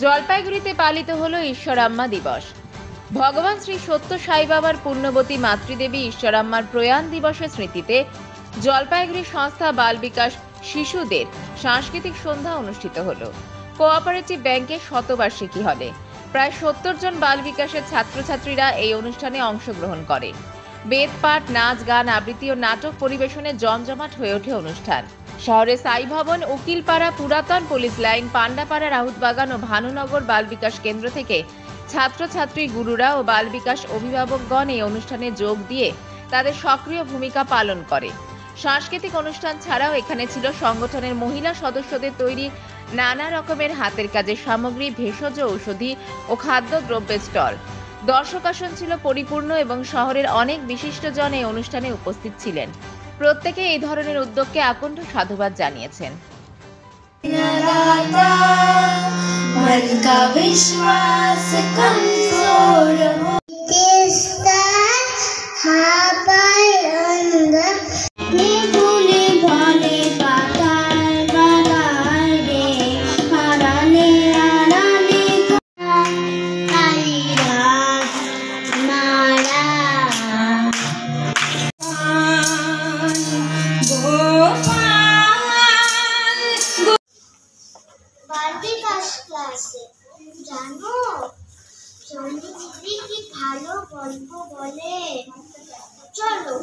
জলপাইগুড়িতে পালিত হলো ঈশ্বরাম্মা দিবস। ভগবান শ্রী সত্য সাই বাবার পুণ্যবতী মাতৃদেবী ঈশ্বরাম্মার প্রয়াণ দিবসের স্মৃতিতে জলপাইগুড়ি সংস্থা বাল বিকাশ শিশুদের সাংস্কৃতিক সন্ধ্যা অনুষ্ঠিত হলো কোঅপারেটিভ ব্যাংকের শতবার্ষিকী হলে। প্রায় 70 জন বাল বিকাশের ছাত্রছাত্রীরা এই অনুষ্ঠানে অংশগ্রহণ করে। বেদ পাঠ, নাচ, গান, আবৃত্তি ও নাটক পরিবেশনে জমজমাট হয়ে ওঠে অনুষ্ঠান। শহরে সাই ভবন, উকিলপাড়া, পুরাতন পুলিশ লাইন, পান্ডাপাড়া, রাউতবাগান ও ভানুনগর বাল বিকাশ কেন্দ্র থেকে ছাত্রছাত্রী, গুরুরা ও বাল বিকাশ অভিভাবকগণ এই অনুষ্ঠানে যোগ দিয়ে তাদের সক্রিয় ভূমিকা পালন করে। সাংস্কৃতিক অনুষ্ঠান ছাড়াও এখানে ছিল সংগঠনের মহিলা সদস্যদের তৈরি নানা রকমের হাতের কাজের সামগ্রী, ভেষজ ঔষধি ও খাদ্যদ্রব্যের স্টল। দর্শক আসন ছিল পরিপূর্ণ এবং শহরের অনেক বিশিষ্টজন এই অনুষ্ঠানে উপস্থিত ছিলেন। প্রত্যেকে এই ধরনের উদ্যোগকে আকণ্ঠ সাধুবাদ জানিয়েছেন। मन का विश्वास कमजोर हो भूले भोले बातार बातार रे हराने हराने काली रात मारा ক্লাসে জানো জনি দিদি কি ভালো গল্প বলে, চলো।